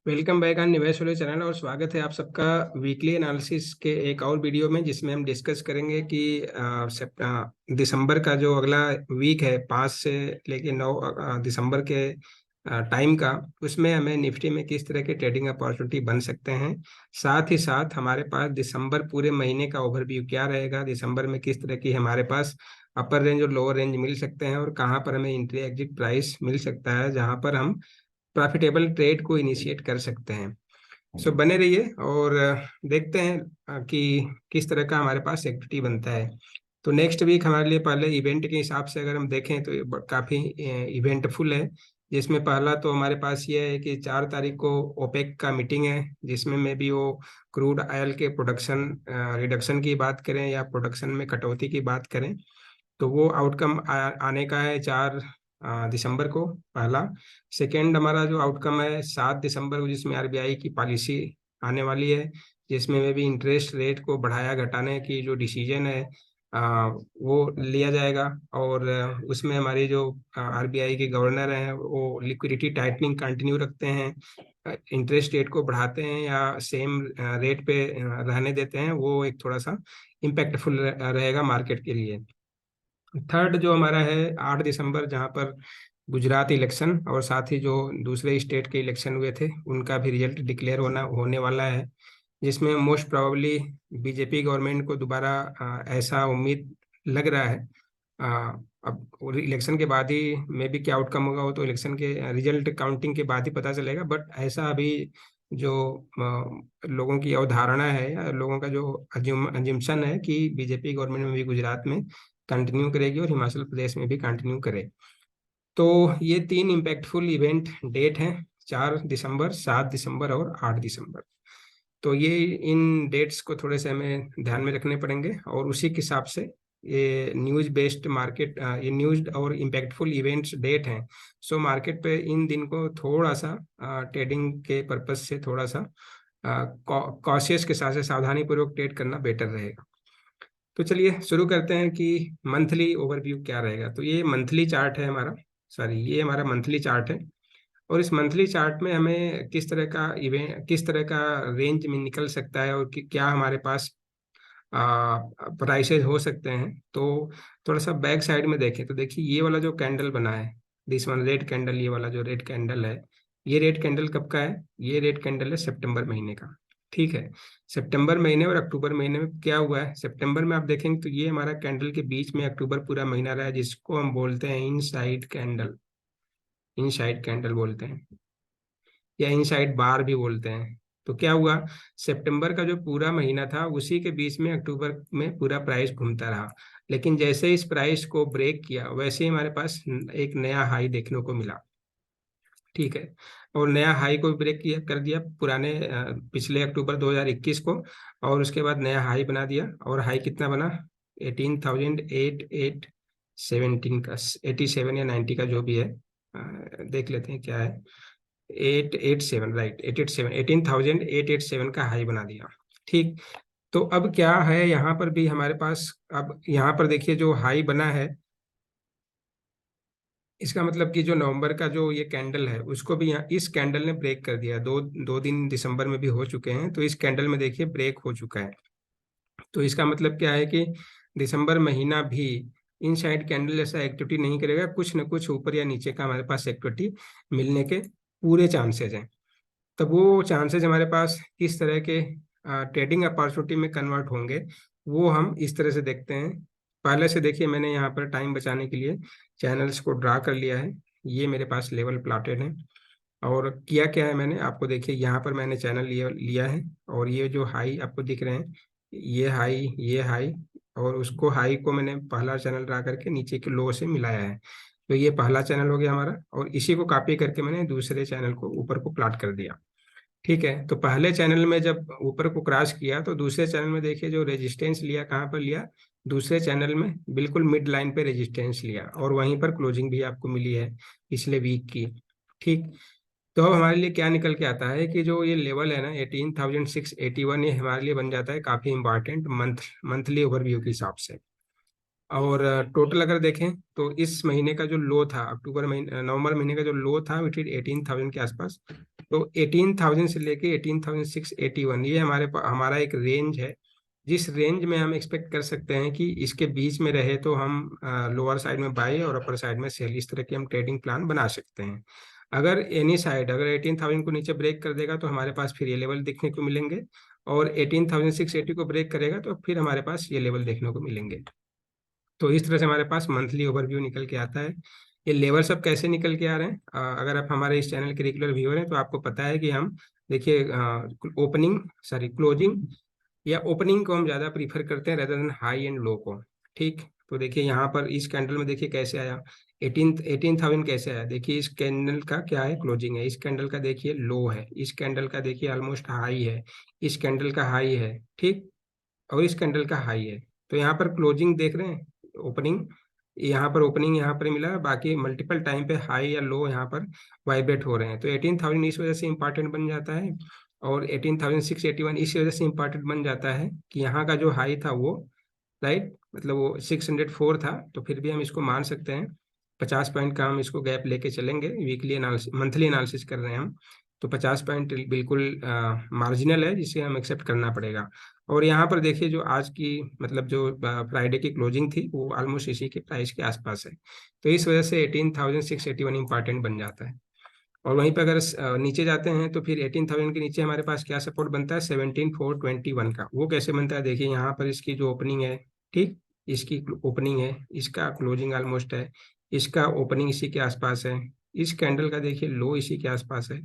Welcome back on निवेश वाले channel और स्वागत है आप सबका वीकली एनालिसिस के एक और वीडियो में, जिसमें हम डिस्कस करेंगे कि दिसंबर का जो अगला वीक है 5 से लेके 9 दिसंबर के टाइम का, उसमें हमें निफ्टी में किस तरह के ट्रेडिंग अपॉर्चुनिटी बन सकते हैं। साथ ही साथ हमारे पास दिसंबर पूरे महीने का ओवरव्यू क्या रहेगा, दिसंबर में किस तरह की हमारे पास अपर रेंज और लोअर रेंज मिल सकते हैं और कहाँ पर हमें एंट्री एग्जिट प्राइस मिल सकता है जहां पर हम प्रॉफिटेबल ट्रेड को इनिशिएट कर सकते हैं। सो बने रहिए और देखते हैं कि किस तरह का हमारे पास एक्टिविटी बनता है। तो नेक्स्ट वीक हमारे लिए पहले इवेंट के हिसाब से अगर हम देखें तो ये काफ़ी इवेंटफुल है, जिसमें पहला तो हमारे पास ये है कि 4 तारीख को ओपेक का मीटिंग है, जिसमें में भी वो क्रूड ऑयल के प्रोडक्शन रिडक्शन की बात करें या प्रोडक्शन में कटौती की बात करें, तो वो आउटकम आने का है 4 दिसंबर को पहला। सेकेंड हमारा जो आउटकम है 7 दिसंबर को, जिसमें आरबीआई की पॉलिसी आने वाली है, जिसमें में भी इंटरेस्ट रेट को बढ़ाया घटाने की जो डिसीजन है वो लिया जाएगा। और उसमें हमारी जो आरबीआई के गवर्नर हैं वो लिक्विडिटी टाइटनिंग कंटिन्यू रखते हैं, इंटरेस्ट रेट को बढ़ाते हैं या सेम रेट पे रहने देते हैं, वो एक थोड़ा सा इम्पैक्टफुल रहेगा मार्केट के लिए। थर्ड जो हमारा है 8 दिसंबर, जहाँ पर गुजरात इलेक्शन और साथ ही जो दूसरे स्टेट के इलेक्शन हुए थे उनका भी रिजल्ट डिक्लेयर होने वाला है, जिसमें मोस्ट प्रोबेबली बीजेपी गवर्नमेंट को दोबारा ऐसा उम्मीद लग रहा है। अब इलेक्शन के बाद ही में भी क्या आउटकम होगा वो तो इलेक्शन के रिजल्ट काउंटिंग के बाद ही पता चलेगा, बट ऐसा अभी जो लोगों की अवधारणा है या लोगों का जो अजम्पशन है कि बीजेपी गवर्नमेंट में भी गुजरात में कंटिन्यू करेगी और हिमाचल प्रदेश में भी कंटिन्यू करे। तो ये 3 इम्पैक्टफुल इवेंट डेट हैं, 4 दिसंबर, 7 दिसंबर और 8 दिसंबर। तो ये इन डेट्स को थोड़े से हमें ध्यान में रखने पड़ेंगे और उसी के हिसाब से ये न्यूज बेस्ड मार्केट, ये न्यूज और इम्पैक्टफुल इवेंट्स डेट हैं। सो मार्केट पे इन दिन को थोड़ा सा ट्रेडिंग के पर्पज से थोड़ा सा कॉशियस के साथ से सावधानी पूर्वक ट्रेड करना बेटर रहेगा। तो चलिए शुरू करते हैं कि मंथली ओवरव्यू क्या रहेगा। तो ये मंथली चार्ट है हमारा, सॉरी ये हमारा मंथली चार्ट है। और इस मंथली चार्ट में हमें किस तरह का इवेंट, किस तरह का रेंज में निकल सकता है और क्या हमारे पास प्राइसेस हो सकते हैं। तो थोड़ा सा बैक साइड में देखें तो देखिए ये वाला जो कैंडल बना है, दिस वन रेड कैंडल, ये वाला जो रेड कैंडल है, ये रेड कैंडल कब का है? ये रेड कैंडल है सितंबर महीने का। ठीक है, सितंबर महीने और अक्टूबर महीने में क्या हुआ है? सितंबर में आप देखेंगे तो ये हमारा कैंडल के बीच में अक्टूबर पूरा महीना रहा है, जिसको हम बोलते हैं इनसाइड कैंडल, इनसाइड कैंडल बोलते हैं या इनसाइड बार भी बोलते हैं। तो क्या हुआ, सितंबर का जो पूरा महीना था उसी के बीच में अक्टूबर में पूरा प्राइस घूमता रहा, लेकिन जैसे इस प्राइस को ब्रेक किया वैसे ही हमारे पास एक नया हाई देखने को मिला। ठीक है, और नया हाई को ब्रेक किया कर दिया पुराने पिछले अक्टूबर 2021 को, और उसके बाद नया हाई बना दिया। और हाई कितना बना? 18,817 का, 87 या 90 का जो भी है, देख लेते हैं क्या है। 887, राइट, 887, 18,887 का हाई बना दिया। ठीक, तो अब क्या है यहाँ पर भी हमारे पास, अब यहाँ पर देखिए जो हाई बना है, इसका मतलब कि जो नवंबर का जो ये कैंडल है उसको भी यहाँ इस कैंडल ने ब्रेक कर दिया। दो दिन दिसंबर में भी हो चुके हैं, तो इस कैंडल में देखिए ब्रेक हो चुका है। तो इसका मतलब क्या है कि दिसंबर महीना भी इनसाइड कैंडल जैसा एक्टिविटी नहीं करेगा, कुछ न कुछ ऊपर या नीचे का हमारे पास एक्टिविटी मिलने के पूरे चांसेज हैं। तब वो चांसेज हमारे पास किस तरह के ट्रेडिंग अपॉर्चुनिटी में कन्वर्ट होंगे वो हम इस तरह से देखते हैं। पहले से देखिए मैंने यहाँ पर टाइम बचाने के लिए चैनल्स को ड्रा कर लिया है, ये मेरे पास लेवल प्लॉटेड है। और किया क्या है मैंने, आपको देखिए यहाँ पर मैंने चैनल लिया है, और ये जो हाई आपको दिख रहे हैं, ये हाई, और उसको हाई को मैंने पहला चैनल ड्रा करके नीचे के लो से मिलाया है। तो ये पहला चैनल हो गया हमारा, और इसी को कॉपी करके मैंने दूसरे चैनल को ऊपर को प्लॉट कर दिया। ठीक है, तो पहले चैनल में जब ऊपर को क्रॉस किया तो दूसरे चैनल में देखिए जो रेजिस्टेंस लिया, कहाँ पर लिया? दूसरे चैनल में बिल्कुल मिड लाइन पे रेजिस्टेंस लिया, और वहीं पर क्लोजिंग भी आपको मिली है पिछले वीक की। ठीक, तो अब हमारे लिए क्या निकल के आता है कि जो ये लेवल है ना 18,681, ये हमारे लिए बन जाता है काफी इंपॉर्टेंट मंथली ओवरव्यू के हिसाब से। और टोटल अगर देखें तो इस महीने का जो लो था, अक्टूबर महीने नवंबर महीने का जो लो था विच इज 18,000 के आसपास, तो 18,000 से लेके 18,681 ये हमारा एक रेंज है, जिस रेंज में हम एक्सपेक्ट कर सकते हैं कि इसके बीच में रहे तो हम लोअर साइड में बाई और अपर साइड में सेल, इस तरह की हम ट्रेडिंग प्लान बना सकते हैं। अगर एनी साइड अगर 18,000 को नीचे ब्रेक कर देगा तो हमारे पास फिर ये लेवल देखने को मिलेंगे, और 18,680 को ब्रेक करेगा तो फिर हमारे पास ये लेवल देखने को मिलेंगे। तो इस तरह से हमारे पास मंथली ओवरव्यू निकल के आता है। ये लेवल सब कैसे निकल के आ रहे हैं, अगर आप हमारे इस चैनल के रेगुलर व्यूअर हैं तो आपको पता है कि हम देखिए ओपनिंग सॉरी क्लोजिंग या ओपनिंग को हम ज़्यादा प्रीफर करते हैं rather than high and low को। ठीक, तो देखिए यहाँ पर इस कैंडल में देखिए कैसे आया, 18,000 कैसे आया। देखिए इस कैंडल का क्या है, क्लोजिंग है, इस कैंडल का देखिए लो है, इस कैंडल का देखिए ऑलमोस्ट हाई है, इस कैंडल का हाई है, ठीक, और इस कैंडल का हाई है। तो यहाँ पर क्लोजिंग देख रहे हैं, ओपनिंग यहाँ पर मिला है, बाकी मल्टीपल टाइम पे हाई या लो यहाँ पर वाइब्रेट हो रहे हैं। तो 18,000 इस वजह से इंपॉर्टेंट बन जाता है, और 18,681 इस वजह से इंपॉर्टेंट बन जाता है कि यहाँ का जो हाई था वो राइट, मतलब वो 604 था, तो फिर भी हम इसको मान सकते हैं 50 पॉइंट का हम इसको गैप लेके चलेंगे। वीकली एनालिसिस मंथली एनालिसिस कर रहे हैं हम, तो 50 पॉइंट बिल्कुल मार्जिनल है जिसे हम एक्सेप्ट करना पड़ेगा। और यहाँ पर देखिए जो आज की मतलब जो फ्राइडे की क्लोजिंग थी वो ऑलमोस्ट इसी के प्राइस के आसपास है, तो इस वजह से 18,681 इंपॉर्टेंट बन जाता है। और वहीं पर अगर नीचे जाते हैं तो फिर 18,000 के नीचे हमारे पास क्या सपोर्ट बनता है, 17,421 का। वो कैसे बनता है, देखिए यहाँ पर इसकी जो ओपनिंग है, ठीक, इसकी ओपनिंग है, इसका क्लोजिंग ऑलमोस्ट है, इसका ओपनिंग इसी के आसपास है, इस कैंडल का देखिए लो इसी के आसपास है।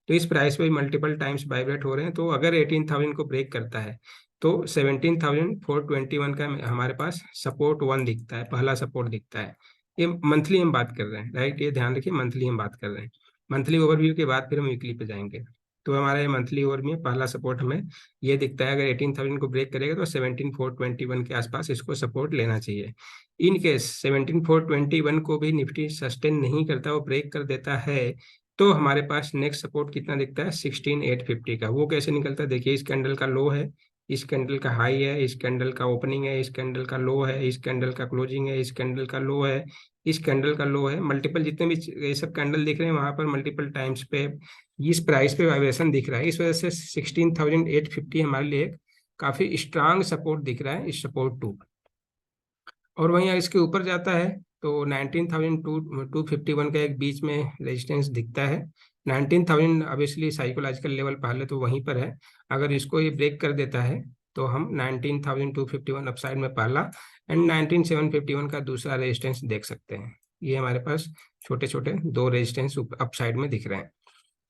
तो इस प्राइस पे मल्टीपल टाइम्स वाइब्रेट हो रहे हैं, तो अगर 18,000 को ब्रेक करता है तो 17,421 का हमारे पास सपोर्ट वन दिखता है, पहला सपोर्ट दिखता है। ये मंथली हम बात कर रहे हैं, राइट, ये ध्यान रखिए, मंथली हम बात कर रहे हैं। मंथली ओवरव्यू के बाद फिर हम वीकली पे जाएंगे। तो हमारा ये मंथली ओवरव्यू में पहला सपोर्ट हमें ये दिखता है, अगर 18,000 को ब्रेक करेगा तो 17,421 के आसपास इसको सपोर्ट लेना चाहिए। इन केस 17,421 को भी निफ्टी सस्टेन नहीं करता, वो ब्रेक कर देता है, तो हमारे पास नेक्स्ट सपोर्ट कितना दिखता है, 16,850 का। वो कैसे निकलता है, देखिए इस कैंडल का लो है, इस कैंडल का हाई है, इस कैंडल का ओपनिंग है, इस कैंडल का लो है, इस कैंडल का क्लोजिंग है, इस कैंडल का लो है, इस कैंडल का लो है, मल्टीपल जितने भी ये सब कैंडल दिख रहे हैं वहां पर मल्टीपल टाइम्स पे इस प्राइस पे वाइब्रेशन दिख रहा है। इस वजह से 16,850 हमारे लिए एक काफी स्ट्रांग सपोर्ट दिख रहा है, इस सपोर्ट टू। और वहीं इसके ऊपर जाता है तो 19,251 का एक बीच में रेजिस्टेंस दिखता है। 19,000 ऑब्वियसली साइकोलॉजिकल लेवल पहले तो वहीं पर है, अगर इसको ये ब्रेक कर देता है तो हम 19,251 अपसाइड में पहला एंड 19,751 का दूसरा रेजिस्टेंस देख सकते हैं। ये हमारे पास छोटे छोटे दो रेजिस्टेंस अपसाइड में दिख रहे हैं।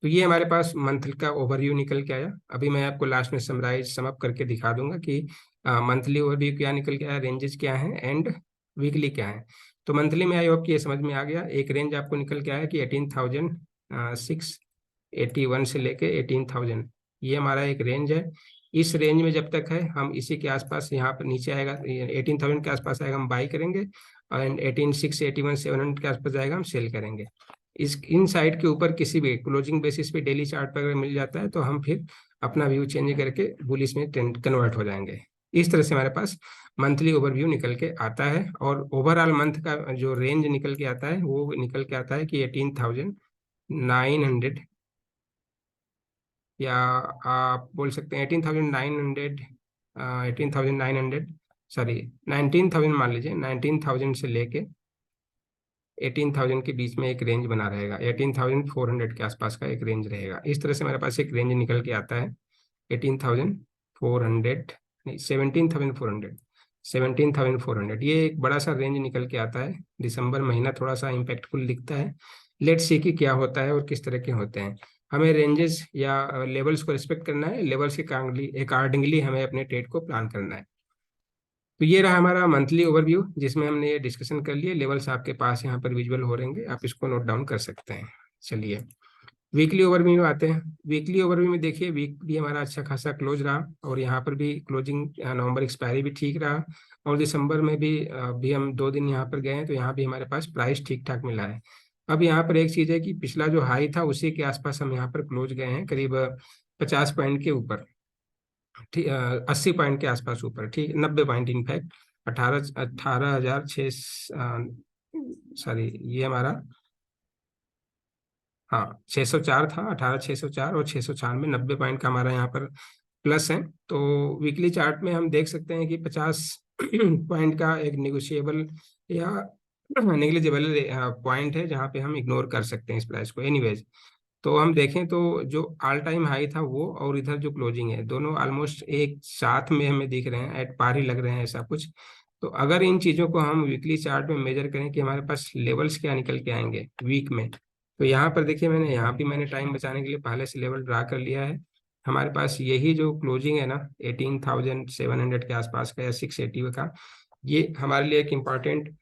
तो ये हमारे पास मंथ का ओवरव्यू निकल के आया। अभी मैं आपको लास्ट में समअप करके दिखा दूंगा कि मंथली ओवरव्यू क्या निकल के आया, रेंजेस क्या हैं एंड वीकली क्या है। तो मंथली में आई होप कि ये समझ में आ गया। एक रेंज आपको निकल के आया कि 18,681 से लेके 18,000, ये हमारा एक रेंज है। इस रेंज में जब तक है हम इसी के आसपास, यहाँ पर नीचे आएगा 18,000 के आसपास आएगा हम बाई करेंगे, एंड 18,681 700 के आसपास जाएगा हम सेल करेंगे। इस इन साइड के ऊपर किसी भी क्लोजिंग बेसिस पे डेली चार्ट पर अगर मिल जाता है तो हम फिर अपना व्यू चेंज करके बुलिश में ट्रेंड कन्वर्ट हो जाएंगे। इस तरह से हमारे पास मंथली ओवरव्यू निकल के आता है, और ओवरऑल मंथ का जो रेंज निकल के आता है वो निकल के आता है कि 18,900, या आप बोल सकते हैं 18,900, 18,900 सॉरी 19,000 मान लीजिए, 19,000 से लेके 18,000 के बीच में एक रेंज बना रहेगा, 18,400 के आसपास का एक रेंज रहेगा। इस तरह से हमारे पास एक रेंज निकल के आता है 18,400 नहीं 17,400, 17,400, ये एक बड़ा सा रेंज निकल के आता है। दिसंबर महीना थोड़ा सा इम्पैक्टफुल दिखता है। लेट्स सी कि क्या होता है और किस तरह के होते हैं। हमें रेंजेस या लेवल्स को रिस्पेक्ट करना है, लेवल्स के अकॉर्डिंगली हमें अपने ट्रेड को प्लान करना है। तो ये रहा हमारा मंथली ओवरव्यू जिसमें हमने ये डिस्कशन कर लिए। लेवल्स आपके पास यहाँ पर विजुअल हो रहेंगे, आप इसको नोट डाउन कर सकते हैं। चलिए वीकली ओवरव्यू में आते हैं। वीकली ओवरव्यू में देखिए वीक भी हमारा अच्छा खासा क्लोज रहा, और यहाँ पर भी क्लोजिंग नवंबर एक्सपायरी भी ठीक रहा, और दिसंबर में भी हम 2 दिन यहाँ पर गए हैं तो यहाँ भी हमारे पास प्राइस ठीक ठाक मिला है। अब यहाँ पर एक चीज़ है कि पिछला जो हाई था उसी के आसपास हम यहाँ पर क्लोज गए हैं, करीब 50 पॉइंट के ऊपर, 80 पॉइंट के आसपास ऊपर, ठीक 90 पॉइंट इनफैक्ट, 18,600 सॉरी ये हमारा हाँ 604 था, 18,604 और 696, 90 पॉइंट का हमारा यहाँ पर प्लस है। तो वीकली चार्ट में हम देख सकते हैं कि 50 पॉइंट का एक निगोशिएबल या नेग्लिजिबल पॉइंट है जहाँ पे हम इग्नोर कर सकते हैं इस प्राइस को। एनीवेज, तो हम देखें तो जो ऑल टाइम हाई था वो और इधर जो क्लोजिंग है, दोनों ऑलमोस्ट एक साथ में हमें दिख रहे हैं, एट पार ही लग रहे हैं ऐसा कुछ। तो अगर इन चीज़ों को हम वीकली चार्ट में मेजर करें कि हमारे पास लेवल्स क्या निकल के आएंगे वीक में, तो यहाँ पर देखिए मैंने यहाँ भी मैंने टाइम बचाने के लिए पहले से लेवल ड्रा कर लिया है। हमारे पास यही जो क्लोजिंग है ना 18,700 के आसपास का या 680 का, ये हमारे लिए एक इम्पॉर्टेंट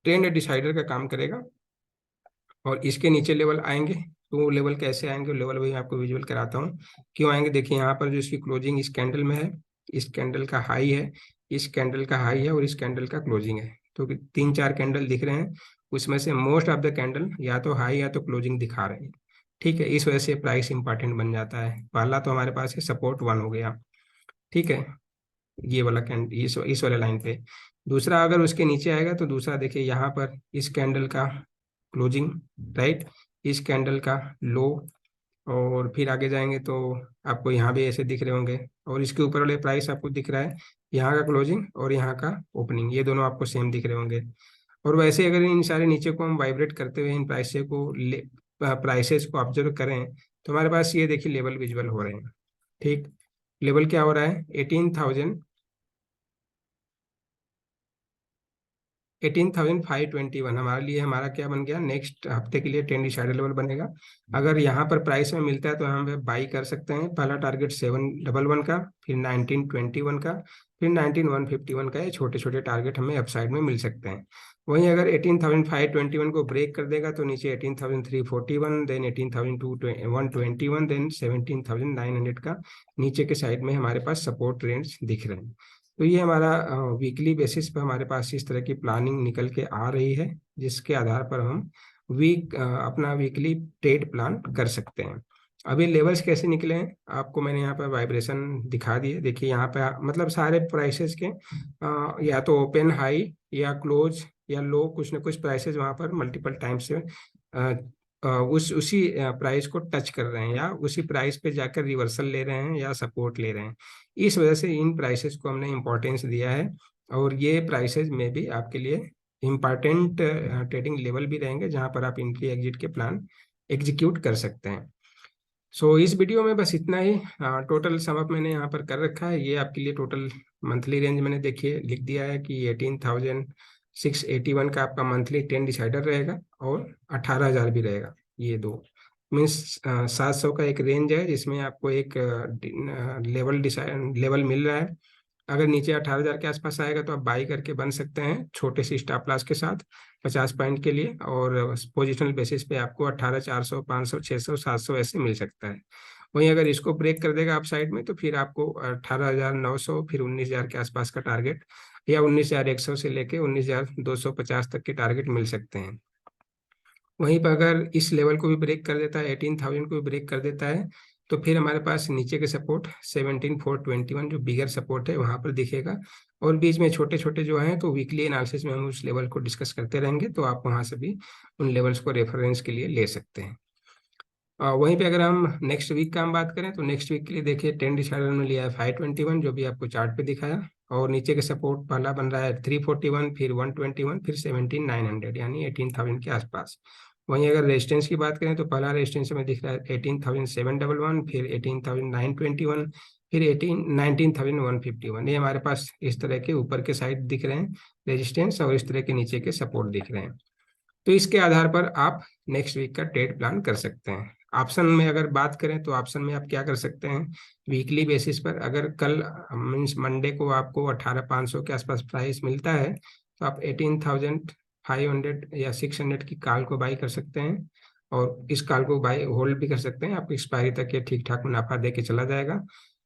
ट्रेंड डिसाइडर का काम करेगा। और इसके नीचे लेवल आएंगे तो वो लेवल कैसे आएंगे, लेवल वही आपको विजुअल कराता हूँ क्यों आएंगे। देखिए यहाँ पर जो इसकी क्लोजिंग इस कैंडल में है, इस कैंडल का हाई है, इस कैंडल का हाई है और इस कैंडल का क्लोजिंग है। तो तीन चार कैंडल दिख रहे हैं, उसमें से मोस्ट ऑफ द कैंडल या तो हाई या तो क्लोजिंग दिखा रहे हैं। ठीक है, इस वजह से प्राइस इंपॉर्टेंट बन जाता है। पहला तो हमारे पास है सपोर्ट 1 हो गया, ठीक है, ये वाला कैंडल इस वाले लाइन पे। दूसरा अगर उसके नीचे आएगा तो दूसरा देखिए यहाँ पर इस कैंडल का क्लोजिंग, राइट, इस कैंडल का लो, और फिर आगे जाएंगे तो आपको यहाँ भी ऐसे दिख रहे होंगे। और इसके ऊपर वाले प्राइस आपको दिख रहा है, यहाँ का क्लोजिंग और यहाँ का ओपनिंग, ये दोनों आपको सेम दिख रहे होंगे। और वैसे अगर इन सारे नीचे को हम वाइब्रेट करते हुए इन प्राइसेस को ऑब्जर्व करें तो हमारे पास ये देखिए लेवल विजुअल हो रहे हैं। ठीक, लेवल क्या हो रहा है, 18,521 हमारे लिए, हमारा क्या बन गया, नेक्स्ट हफ्ते के लिए ट्रेंड डिसाइडर लेवल बनेगा। अगर यहाँ पर प्राइस में मिलता है तो हम बाई कर सकते हैं। पहला टारगेट 711 का, फिर 1921 का, फिर 19151 का, ये छोटे छोटे टारगेट हमें अपसाइड में मिल सकते हैं। वहीं अगर 18,521 को ब्रेक कर देगा तो नीचे 18,341, देन 18,121, देन 17,900 का नीचे के साइड में हमारे पास सपोर्ट रेंज दिख रहे हैं। तो ये हमारा वीकली बेसिस पर हमारे पास इस तरह की प्लानिंग निकल के आ रही है, जिसके आधार पर हम अपना वीकली ट्रेड प्लान कर सकते हैं। अभी लेवल्स कैसे निकले हैं आपको मैंने यहाँ पर वाइब्रेशन दिखा दिए। देखिए यहाँ पे मतलब सारे प्राइसेस के या तो ओपन हाई या क्लोज या लो, कुछ ना कुछ प्राइसेस वहाँ पर मल्टीपल टाइम से उसी प्राइस को टच कर रहे हैं या उसी प्राइस पे जाकर रिवर्सल ले रहे हैं या सपोर्ट ले रहे हैं। इस वजह से इन प्राइसेस को हमने इम्पोर्टेंस दिया है, और ये प्राइसेस में भी आपके लिए इम्पॉर्टेंट ट्रेडिंग लेवल भी रहेंगे जहां पर आप एंट्री एग्जिट के प्लान एग्जीक्यूट कर सकते हैं। सो इस वीडियो में बस इतना ही। टोटल सम अप मैंने यहाँ पर कर रखा है, ये आपके लिए टोटल मंथली रेंज मैंने देखिए लिख दिया है कि 18,681 का आपका मंथली ट्रेंड डिसाइडर रहेगा और 18,000 भी रहेगा। ये दो मीन्स 700 का एक रेंज है जिसमें आपको एक लेवल मिल रहा है। अगर नीचे 18,000 के आसपास आएगा तो आप बाई करके बन सकते हैं छोटे से स्टॉप लॉस के साथ 50 पॉइंट के लिए, और पोजिशनल बेसिस पे आपको 18,400, 500, 600, 700 ऐसे मिल सकता है। वहीं अगर इसको ब्रेक कर देगा आप साइड में तो फिर आपको 18,900 फिर 19,000 के आसपास का टारगेट, या 19,100 से लेके 19,250 तक के टारगेट मिल सकते हैं। वहीं पर अगर इस लेवल को भी ब्रेक कर देता है, 18,000 को भी ब्रेक कर देता है, तो फिर हमारे पास नीचे के सपोर्ट 17,421 जो बिगर सपोर्ट है वहां पर दिखेगा। और बीच में छोटे छोटे जो हैं तो वीकली एनालिसिस में हम उस लेवल को डिस्कस करते रहेंगे, तो आप वहां से भी उन लेवल्स को रेफरेंस के लिए ले सकते हैं। वहीं पे अगर हम नेक्स्ट वीक का हम बात करें तो नेक्स्ट वीक के लिए देखिए ट्रेंड डिसाइडर में लिया है 521 जो भी आपको चार्ट पे दिखाया, और नीचे के सपोर्ट पहला बन रहा है 341, फिर 121, फिर 17,900 यानी 18,000 के आसपास। वहीं अगर रेजिस्टेंस की बात करें तो पहला रेजिस्टेंस में दिख रहा है 18,711, फिर 18,921, फिर 19,151। ये हमारे पास इस तरह के ऊपर के साइड दिख रहे हैं रेजिस्टेंस, और इस तरह के नीचे के सपोर्ट दिख रहे हैं। तो इसके आधार पर आप नेक्स्ट वीक का ट्रेड प्लान कर सकते हैं। ऑप्शन में अगर बात करें तो ऑप्शन में आप क्या कर सकते हैं, वीकली बेसिस पर अगर कल मीन्स मंडे को आपको 18,500 के आसपास प्राइस मिलता है तो आप 18,500 या 600 की कॉल को बाई कर सकते हैं, और इस कॉल को बाई होल्ड भी कर सकते हैं, आपको एक्सपायरी तक ये ठीक ठाक मुनाफा दे के चला जाएगा।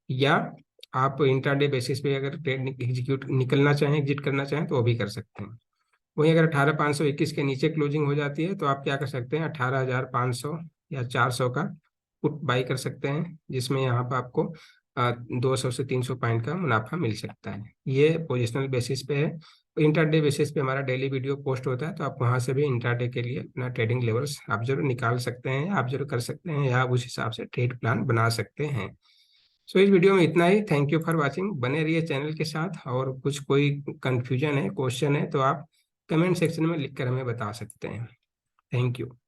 या आप इंट्राडे बेसिस पे अगर ट्रेड एग्जीक्यूट निकलना चाहें, एग्जिट करना चाहें तो वो भी कर सकते हैं। वहीं अगर 18,521 के नीचे क्लोजिंग हो जाती है तो आप क्या कर सकते हैं, 18,500 या 400 का पुट बाई कर सकते हैं, जिसमें यहाँ पर आपको 200 से 300 पॉइंट का मुनाफा मिल सकता है। ये पोजिशनल बेसिस पे है। इंट्राडे बेसिस पे हमारा डेली वीडियो पोस्ट होता है, तो आप वहाँ से भी इंट्राडे के लिए अपना ट्रेडिंग लेवल्स आप जरूर निकाल सकते हैं, आप जरूर कर सकते हैं, या आप उस हिसाब से ट्रेड प्लान बना सकते हैं। सो इस वीडियो में इतना ही। Thank you for watching. बने रहिए चैनल के साथ, और कुछ कोई कंफ्यूजन है, क्वेश्चन है, तो आप कमेंट सेक्शन में लिख कर हमें बता सकते हैं। Thank you.